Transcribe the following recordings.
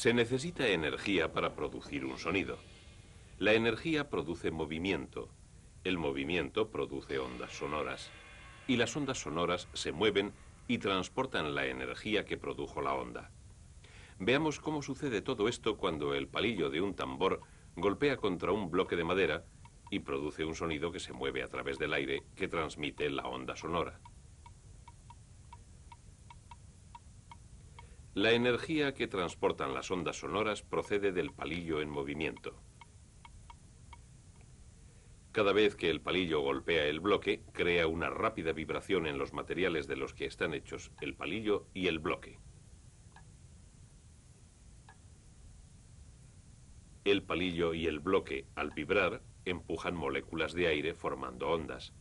Se necesita energía para producir un sonido. La energía produce movimiento. El movimiento produce ondas sonoras. Y las ondas sonoras se mueven y transportan la energía que produjo la onda. Veamos cómo sucede todo esto cuando el palillo de un tambor golpea contra un bloque de madera y produce un sonido que se mueve a través del aire que transmite la onda sonora. La energía que transportan las ondas sonoras procede del palillo en movimiento. Cada vez que el palillo golpea el bloque, crea una rápida vibración en los materiales de los que están hechos el palillo y el bloque. El palillo y el bloque, al vibrar, empujan moléculas de aire formando ondas.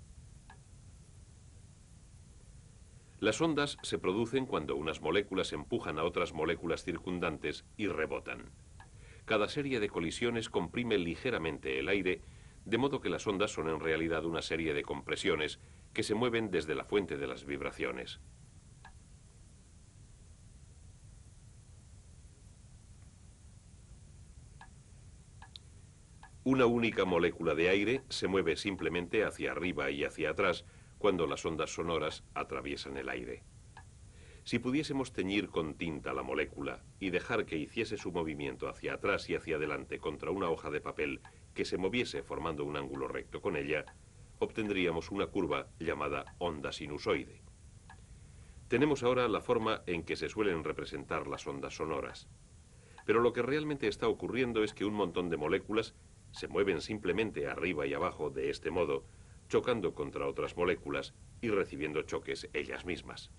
Las ondas se producen cuando unas moléculas empujan a otras moléculas circundantes y rebotan. Cada serie de colisiones comprime ligeramente el aire, de modo que las ondas son en realidad una serie de compresiones que se mueven desde la fuente de las vibraciones. Una única molécula de aire se mueve simplemente hacia arriba y hacia atrás cuando las ondas sonoras atraviesan el aire. Si pudiésemos teñir con tinta la molécula y dejar que hiciese su movimiento hacia atrás y hacia adelante contra una hoja de papel que se moviese formando un ángulo recto con ella, obtendríamos una curva llamada onda sinusoide. Tenemos ahora la forma en que se suelen representar las ondas sonoras. Pero lo que realmente está ocurriendo es que un montón de moléculas se mueven simplemente arriba y abajo de este modo, chocando contra otras moléculas y recibiendo choques ellas mismas.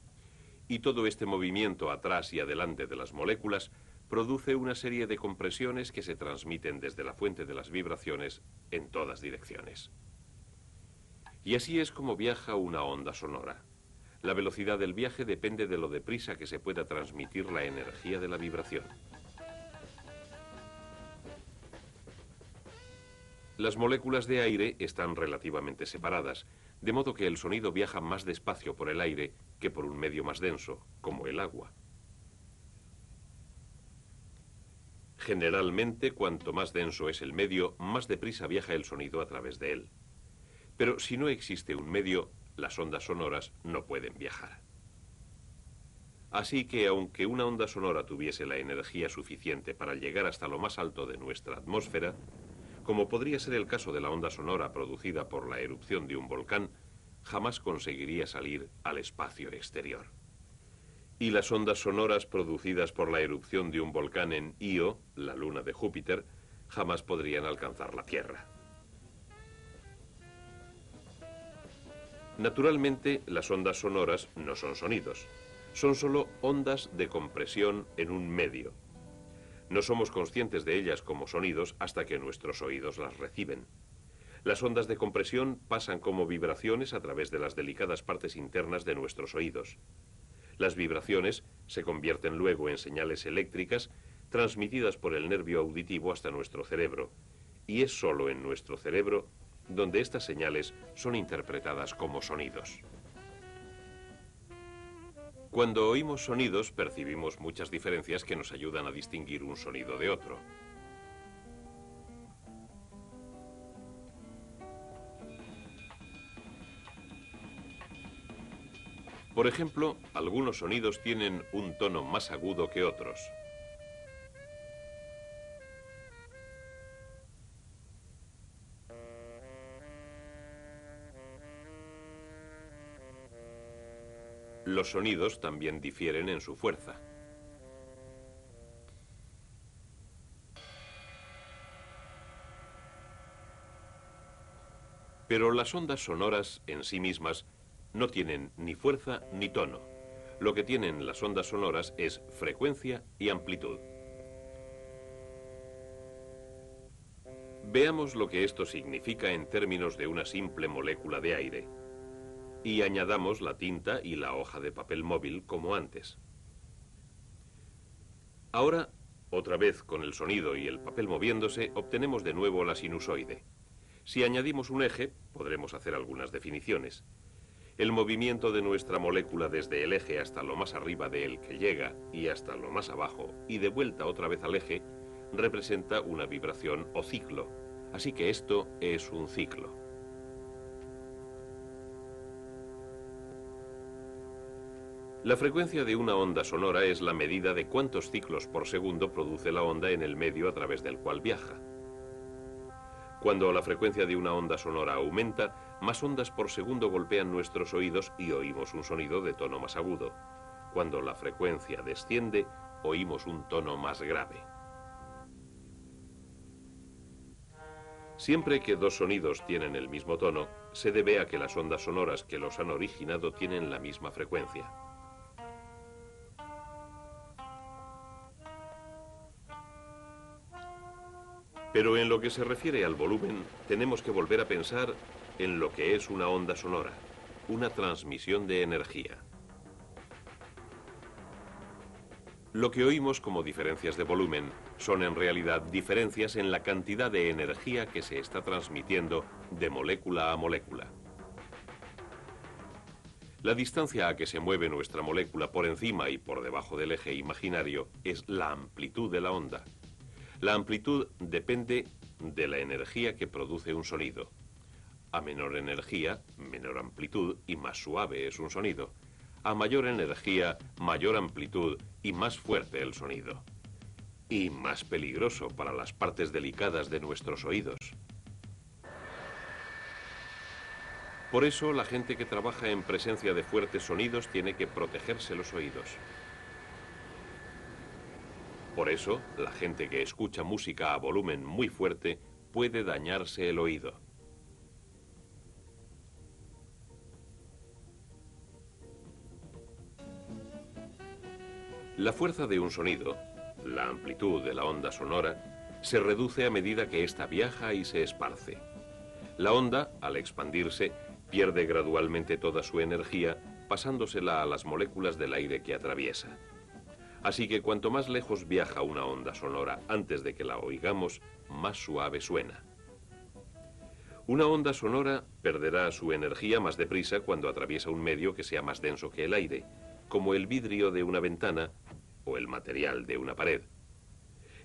Y todo este movimiento atrás y adelante de las moléculas produce una serie de compresiones que se transmiten desde la fuente de las vibraciones en todas direcciones. Y así es como viaja una onda sonora. La velocidad del viaje depende de lo deprisa que se pueda transmitir la energía de la vibración. Las moléculas de aire están relativamente separadas, de modo que el sonido viaja más despacio por el aire que por un medio más denso, como el agua. Generalmente, cuanto más denso es el medio, más deprisa viaja el sonido a través de él. Pero si no existe un medio, las ondas sonoras no pueden viajar. Así que, aunque una onda sonora tuviese la energía suficiente para llegar hasta lo más alto de nuestra atmósfera, como podría ser el caso de la onda sonora producida por la erupción de un volcán, jamás conseguiría salir al espacio exterior. Y las ondas sonoras producidas por la erupción de un volcán en Io, la luna de Júpiter, jamás podrían alcanzar la Tierra. Naturalmente, las ondas sonoras no son sonidos, son solo ondas de compresión en un medio. No somos conscientes de ellas como sonidos hasta que nuestros oídos las reciben. Las ondas de compresión pasan como vibraciones a través de las delicadas partes internas de nuestros oídos. Las vibraciones se convierten luego en señales eléctricas transmitidas por el nervio auditivo hasta nuestro cerebro, y es solo en nuestro cerebro donde estas señales son interpretadas como sonidos. Cuando oímos sonidos, percibimos muchas diferencias que nos ayudan a distinguir un sonido de otro. Por ejemplo, algunos sonidos tienen un tono más agudo que otros. Los sonidos también difieren en su fuerza. Pero las ondas sonoras en sí mismas no tienen ni fuerza ni tono. Lo que tienen las ondas sonoras es frecuencia y amplitud. Veamos lo que esto significa en términos de una simple molécula de aire. Y añadamos la tinta y la hoja de papel móvil como antes. Ahora, otra vez con el sonido y el papel moviéndose, obtenemos de nuevo la sinusoide. Si añadimos un eje, podremos hacer algunas definiciones. El movimiento de nuestra molécula desde el eje hasta lo más arriba de él que llega y hasta lo más abajo y de vuelta otra vez al eje representa una vibración o ciclo. Así que esto es un ciclo. La frecuencia de una onda sonora es la medida de cuántos ciclos por segundo produce la onda en el medio a través del cual viaja. Cuando la frecuencia de una onda sonora aumenta, más ondas por segundo golpean nuestros oídos y oímos un sonido de tono más agudo. Cuando la frecuencia desciende, oímos un tono más grave. Siempre que dos sonidos tienen el mismo tono, se debe a que las ondas sonoras que los han originado tienen la misma frecuencia. Pero en lo que se refiere al volumen, tenemos que volver a pensar en lo que es una onda sonora, una transmisión de energía. Lo que oímos como diferencias de volumen son en realidad diferencias en la cantidad de energía que se está transmitiendo de molécula a molécula. La distancia a que se mueve nuestra molécula por encima y por debajo del eje imaginario es la amplitud de la onda. La amplitud depende de la energía que produce un sonido. A menor energía, menor amplitud y más suave es un sonido. A mayor energía, mayor amplitud y más fuerte el sonido. Y más peligroso para las partes delicadas de nuestros oídos. Por eso, la gente que trabaja en presencia de fuertes sonidos tiene que protegerse los oídos. Por eso, la gente que escucha música a volumen muy fuerte puede dañarse el oído. La fuerza de un sonido, la amplitud de la onda sonora, se reduce a medida que ésta viaja y se esparce. La onda, al expandirse, pierde gradualmente toda su energía, pasándosela a las moléculas del aire que atraviesa. Así que cuanto más lejos viaja una onda sonora antes de que la oigamos, más suave suena. Una onda sonora perderá su energía más deprisa cuando atraviesa un medio que sea más denso que el aire, como el vidrio de una ventana o el material de una pared.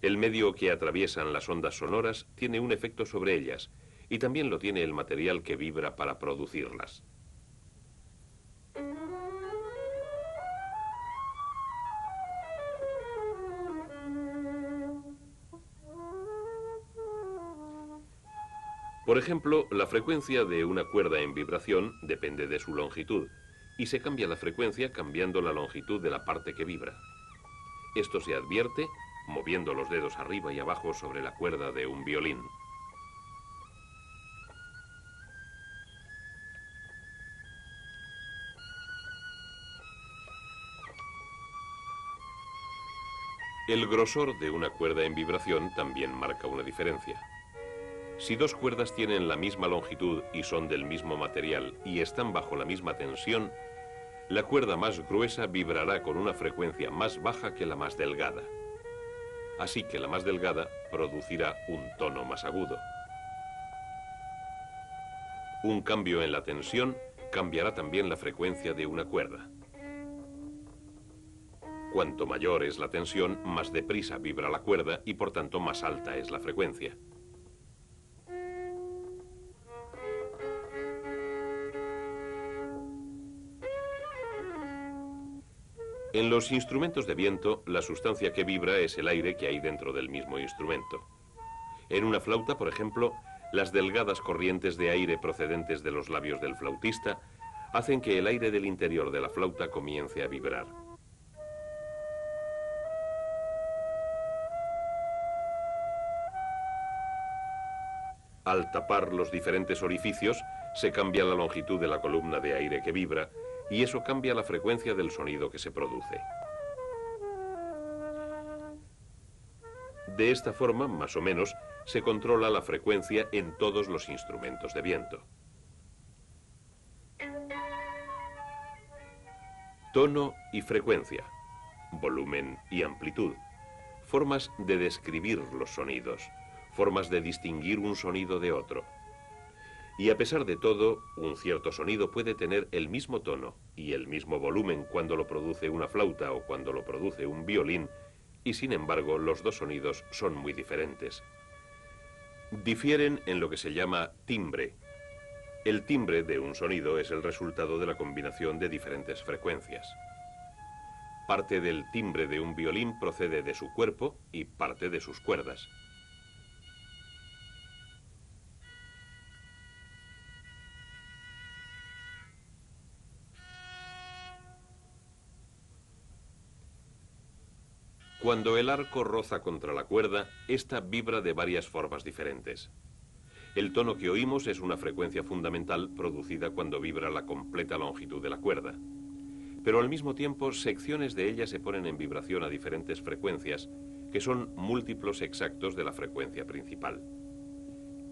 El medio que atraviesan las ondas sonoras tiene un efecto sobre ellas, y también lo tiene el material que vibra para producirlas. Por ejemplo, la frecuencia de una cuerda en vibración depende de su longitud, y se cambia la frecuencia cambiando la longitud de la parte que vibra. Esto se advierte moviendo los dedos arriba y abajo sobre la cuerda de un violín. El grosor de una cuerda en vibración también marca una diferencia. Si dos cuerdas tienen la misma longitud y son del mismo material y están bajo la misma tensión, la cuerda más gruesa vibrará con una frecuencia más baja que la más delgada. Así que la más delgada producirá un tono más agudo. Un cambio en la tensión cambiará también la frecuencia de una cuerda. Cuanto mayor es la tensión, más deprisa vibra la cuerda y por tanto más alta es la frecuencia. En los instrumentos de viento, la sustancia que vibra es el aire que hay dentro del mismo instrumento. En una flauta, por ejemplo, las delgadas corrientes de aire procedentes de los labios del flautista hacen que el aire del interior de la flauta comience a vibrar. Al tapar los diferentes orificios, se cambia la longitud de la columna de aire que vibra, y eso cambia la frecuencia del sonido que se produce. De esta forma, más o menos, se controla la frecuencia en todos los instrumentos de viento. Tono y frecuencia, volumen y amplitud, formas de describir los sonidos, formas de distinguir un sonido de otro. Y a pesar de todo, un cierto sonido puede tener el mismo tono y el mismo volumen cuando lo produce una flauta o cuando lo produce un violín, y sin embargo los dos sonidos son muy diferentes. Difieren en lo que se llama timbre. El timbre de un sonido es el resultado de la combinación de diferentes frecuencias. Parte del timbre de un violín procede de su cuerpo y parte de sus cuerdas. Cuando el arco roza contra la cuerda, ésta vibra de varias formas diferentes. El tono que oímos es una frecuencia fundamental producida cuando vibra la completa longitud de la cuerda. Pero al mismo tiempo, secciones de ella se ponen en vibración a diferentes frecuencias, que son múltiplos exactos de la frecuencia principal.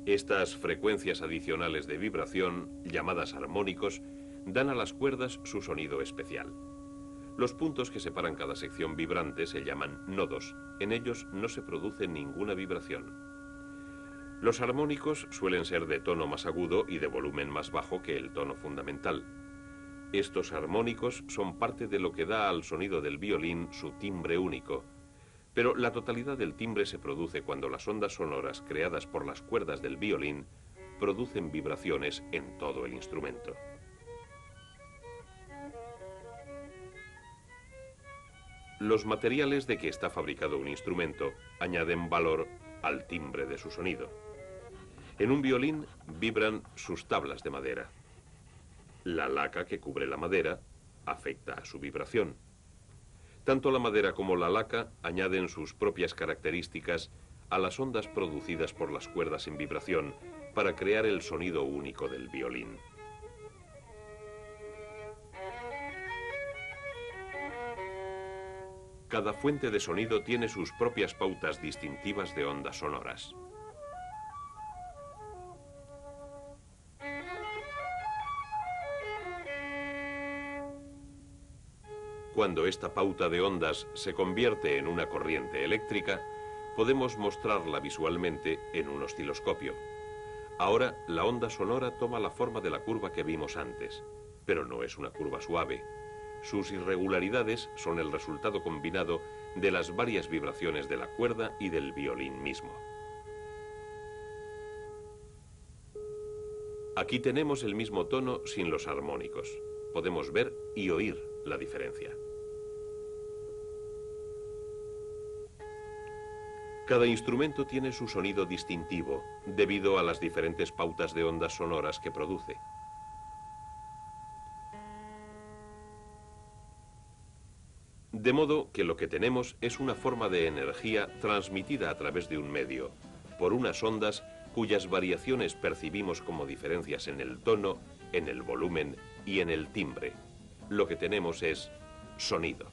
Estas frecuencias adicionales de vibración, llamadas armónicos, dan a las cuerdas su sonido especial. Los puntos que separan cada sección vibrante se llaman nodos. En ellos no se produce ninguna vibración. Los armónicos suelen ser de tono más agudo y de volumen más bajo que el tono fundamental. Estos armónicos son parte de lo que da al sonido del violín su timbre único, pero la totalidad del timbre se produce cuando las ondas sonoras creadas por las cuerdas del violín producen vibraciones en todo el instrumento. Los materiales de que está fabricado un instrumento añaden valor al timbre de su sonido. En un violín vibran sus tablas de madera. La laca que cubre la madera afecta a su vibración. Tanto la madera como la laca añaden sus propias características a las ondas producidas por las cuerdas en vibración para crear el sonido único del violín. Cada fuente de sonido tiene sus propias pautas distintivas de ondas sonoras. Cuando esta pauta de ondas se convierte en una corriente eléctrica, podemos mostrarla visualmente en un osciloscopio. Ahora, la onda sonora toma la forma de la curva que vimos antes, pero no es una curva suave. Sus irregularidades son el resultado combinado de las varias vibraciones de la cuerda y del violín mismo. Aquí tenemos el mismo tono sin los armónicos. Podemos ver y oír la diferencia. Cada instrumento tiene su sonido distintivo debido a las diferentes pautas de ondas sonoras que produce. De modo que lo que tenemos es una forma de energía transmitida a través de un medio, por unas ondas cuyas variaciones percibimos como diferencias en el tono, en el volumen y en el timbre. Lo que tenemos es sonido.